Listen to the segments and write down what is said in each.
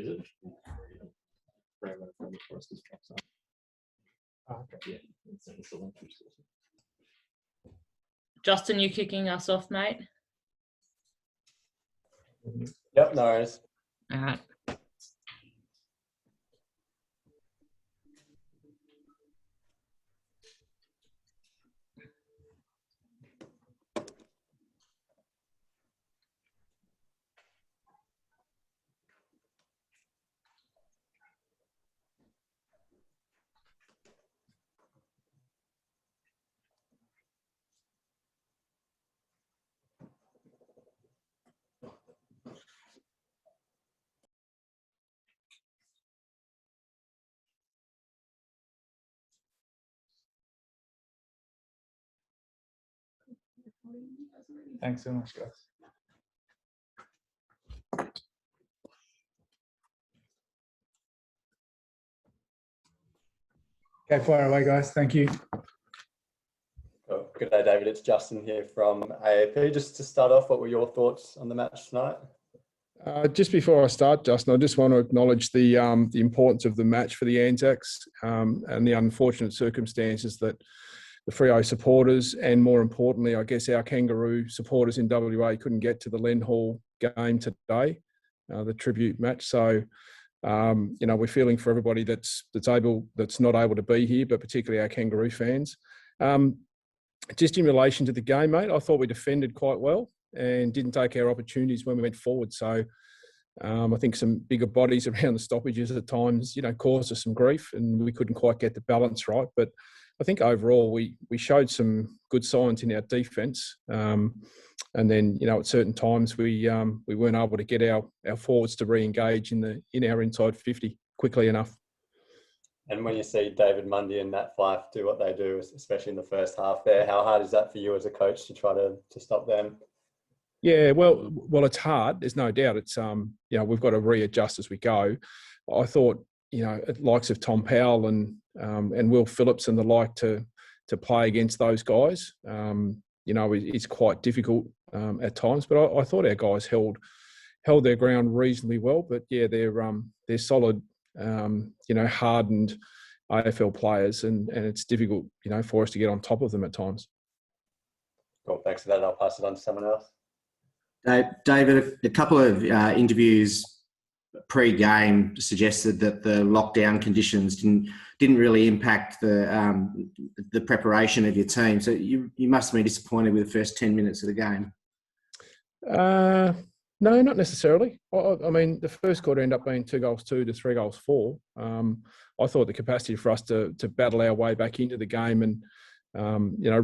Is it? Brown from the Foresters trucks up. Oh, okay. Yeah, it's the one through source. Justin, you kicking us off, mate? Yep, no worries. All right. Thanks so much, guys. Okay, fire away, guys. Thank you. Oh, good day, David. It's Justin here from AAP. Just to start off, what were your thoughts on the match tonight? Just before I start, Justin, I just want to acknowledge the importance of the match for the Anzacs and the unfortunate circumstances that the Freo supporters and, more importantly, I guess our Kangaroo supporters in WA couldn't get to the Len Hall game today, the tribute match. So, we're feeling for everybody that's not able to be here, but particularly our Kangaroo fans. Just in relation to the game, mate, I thought we defended quite well and didn't take our opportunities when we went forward. So I think some bigger bodies around the stoppages at times, caused us some grief and we couldn't quite get the balance right. But I think overall we showed some good signs in our defence. And then, at certain times we weren't able to get our forwards to re-engage in our inside 50 quickly enough. And when you see David Mundy and Nat Fife do what they do, especially in the first half there, how hard is that for you as a coach to try to stop them? Yeah, well, it's hard. There's no doubt. It's we've got to readjust as we go. I thought, likes of Tom Powell and Will Phillips and the like to play against those guys. It's quite difficult at times. But I thought our guys held their ground reasonably well. But yeah, they're solid, hardened AFL players, and it's difficult, for us to get on top of them at times. Cool, thanks for that. I'll pass it on to someone else. David, a couple of interviews pre-game suggested that the lockdown conditions didn't really impact the preparation of your team. So you must have been disappointed with the first 10 minutes of the game. No, not necessarily. I mean, the first quarter ended up being 2-2 to 3-4. I thought the capacity for us to battle our way back into the game and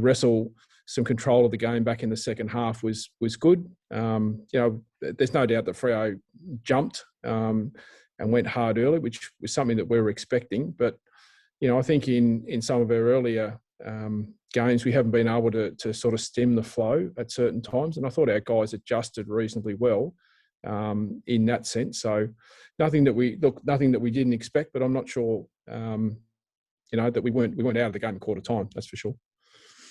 wrestle some control of the game back in the second half was good. There's no doubt that Freo jumped and went hard early, which was something that we were expecting. But I think in some of our earlier games, we haven't been able to sort of stem the flow at certain times. And I thought our guys adjusted reasonably well in that sense. So nothing that we didn't expect, but I'm not sure, that we weren't out of the game in quarter time. That's for sure.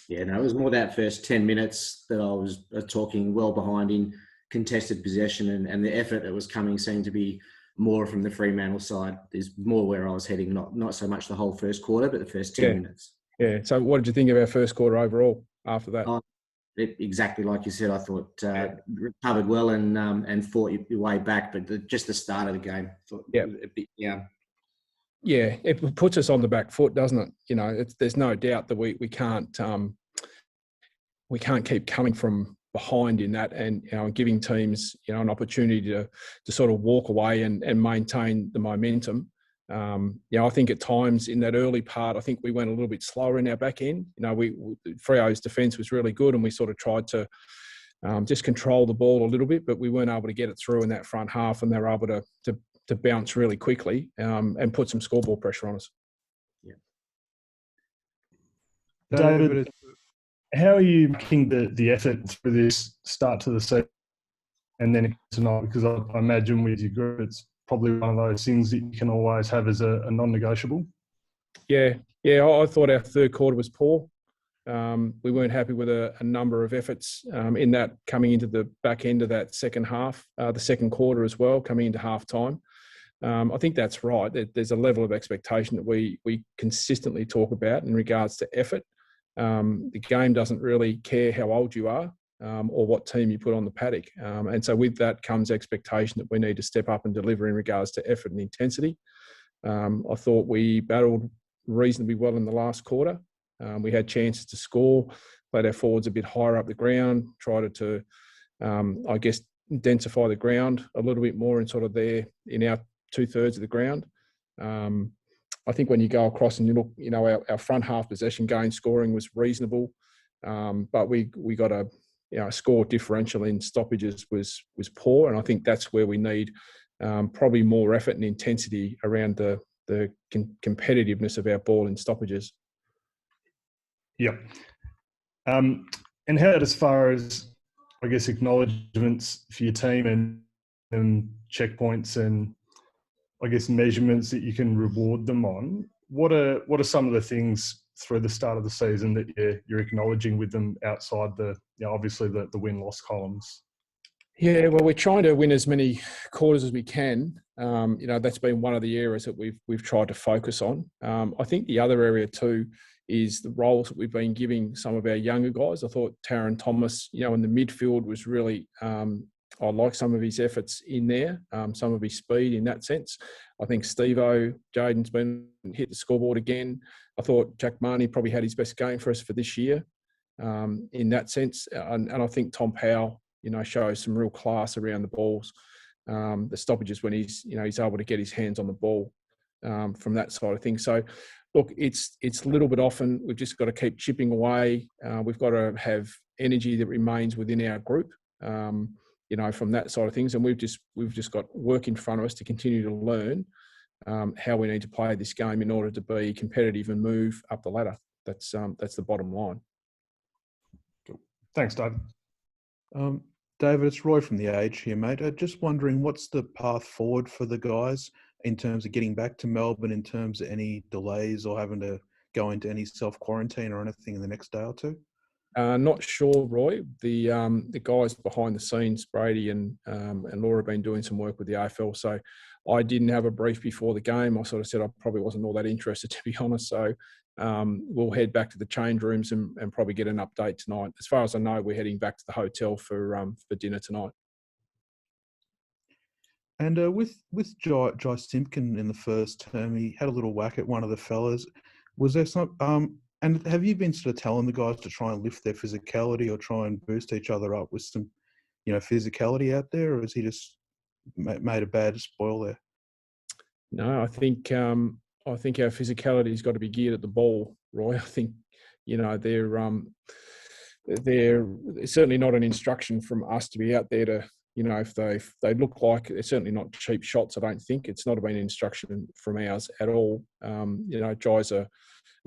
Yeah, no, it was more that first 10 minutes that I was talking well behind in contested possession and the effort that was coming seemed to be more from the Fremantle side. Is more where I was heading, not so much the whole first quarter, but the first 10 minutes. Yeah. So what did you think of our first quarter overall after that? Exactly like you said, I thought recovered well and fought your way back, but just the start of the game. Yeah, it puts us on the back foot, doesn't it? There's no doubt that we can't keep coming from behind in that and giving teams an opportunity to sort of walk away and maintain the momentum. I think at times in that early part, I think we went a little bit slower in our back end. Freo's defence was really good, and we sort of tried to just control the ball a little bit, but we weren't able to get it through in that front half, and they were able to bounce really quickly and put some scoreboard pressure on us. Yeah. David, how are you making the effort through this start to the season and then tonight? Because I imagine with your group, it's probably one of those things that you can always have as a non-negotiable. Yeah. I thought our third quarter was poor. We weren't happy with a number of efforts in that coming into the back end of that second half, the second quarter as well, coming into half time. I think that's right. There's a level of expectation that we consistently talk about in regards to effort. The game doesn't really care how old you are or what team you put on the paddock. And so with that comes expectation that we need to step up and deliver in regards to effort and intensity. I thought we battled reasonably well in the last quarter. We had chances to score, played our forwards a bit higher up the ground, tried to, I guess, densify the ground a little bit more and sort of there in our 2/3 of the ground. I think when you go across and you look, our front half possession gain scoring was reasonable, but we got a score differential in stoppages was poor, and I think that's where we need probably more effort and intensity around the competitiveness of our ball in stoppages. Yep. And how, as far as, I guess, acknowledgements for your team and checkpoints and, I guess, measurements that you can reward them on, what are some of the things through the start of the season that you're acknowledging with them outside obviously the win-loss columns? Yeah, well, we're trying to win as many quarters as we can. That's been one of the areas that we've tried to focus on. I think the other area too is the roles that we've been giving some of our younger guys. I thought Taron Thomas, in the midfield was really, I like some of his efforts in there, some of his speed in that sense. I think Steve-O, Jaden's been hit the scoreboard again. I thought Jack Marnie probably had his best game for us for this year in that sense. And I think Tom Powell, shows some real class around the balls, the stoppages when he's able to get his hands on the ball from that side of things. So, look, it's a little bit often. We've just got to keep chipping away. We've got to have energy that remains within our group, from that side of things. And we've just got work in front of us to continue to learn how we need to play this game in order to be competitive and move up the ladder. That's the bottom line. Cool. Thanks, David. David, it's Roy from The Age here, mate. Just wondering, what's the path forward for the guys in terms of getting back to Melbourne, in terms of any delays or having to go into any self-quarantine or anything in the next day or two? Not sure, Roy. The guys behind the scenes, Brady and Laura, have been doing some work with the AFL. So I didn't have a brief before the game. I sort of said I probably wasn't all that interested, to be honest. So we'll head back to the change rooms and probably get an update tonight. As far as I know, we're heading back to the hotel for dinner tonight. And with Jai Simpkin in the first term, he had a little whack at one of the fellas. Was there some? And have you been sort of telling the guys to try and lift their physicality or try and boost each other up with some, physicality out there, or has he just made a bad spoil there? No, I think our physicality has got to be geared at the ball, Roy. I think they're certainly not an instruction from us to be out there to. If they look like, they're certainly not cheap shots, I don't think. It's not been an instruction from ours at all. Jai's a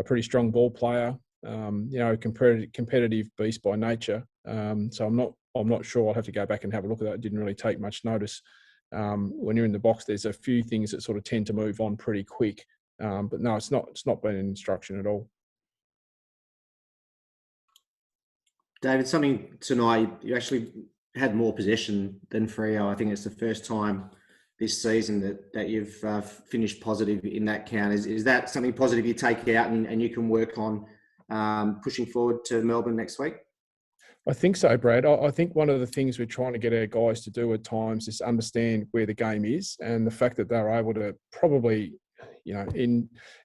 pretty strong ball player, competitive beast by nature. So I'm not sure. I'll have to go back and have a look at that. I didn't really take much notice. When you're in the box, there's a few things that sort of tend to move on pretty quick. But no, it's not been an instruction at all. David, something tonight, you actually had more possession than Freo. I think it's the first time this season that you've finished positive in that count. Is that something positive you take out and you can work on pushing forward to Melbourne next week? I think so, Brad. I think one of the things we're trying to get our guys to do at times is understand where the game is, and the fact that they're able to probably,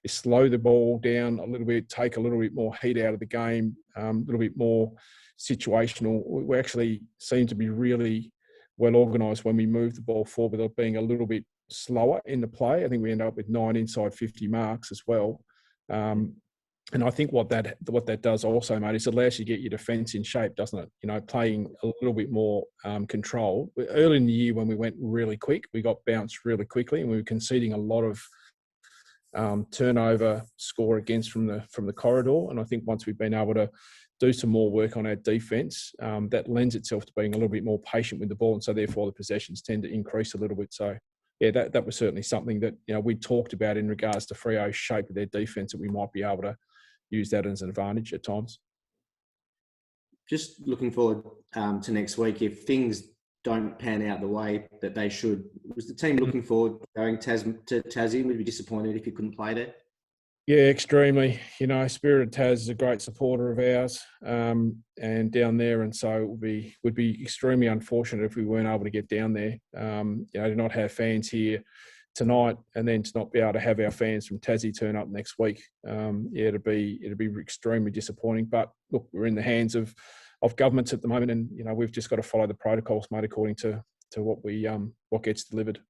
slow the ball down a little bit, take a little bit more heat out of the game, a little bit more situational. We actually seem to be really well organised when we move the ball forward without being a little bit slower in the play. I think we end up with 9 inside 50 marks as well. And I think what that does also, mate, is it allows you to get your defence in shape, doesn't it? Playing a little bit more control. Early in the year when we went really quick, we got bounced really quickly and we were conceding a lot of turnover score against from the corridor. And I think once we've been able to do some more work on our defence, that lends itself to being a little bit more patient with the ball, and so therefore the possessions tend to increase a little bit. So yeah, that was certainly something that we talked about in regards to Freo's shape of their defence, that we might be able to use that as an advantage at times. Just looking forward to next week, if things don't pan out the way that they should. Was the team looking forward to going to Tassie? Would be disappointed if you couldn't play there. Yeah, extremely. You know, Spirit Taz is a great supporter of ours, and down there, and so it would be extremely unfortunate if we weren't able to get down there. You know, to not have fans here tonight, and then to not be able to have our fans from Tassie turn up next week. Yeah, it'd be extremely disappointing. But look, we're in the hands of governments at the moment, and you know, we've just got to follow the protocols, mate, according to what gets delivered.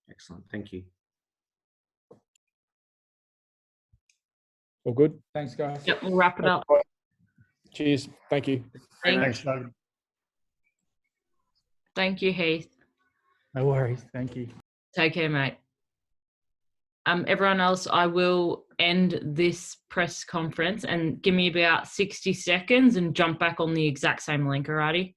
Excellent, thank you. All good. Thanks, guys. Yep, we'll wrap it up. Cheers. Thank you. Thanks, David. Thank you, Heath. No worries. Thank you. Take care, mate. Everyone else, I will end this press conference and give me about 60 seconds and jump back on the exact same link, alrighty?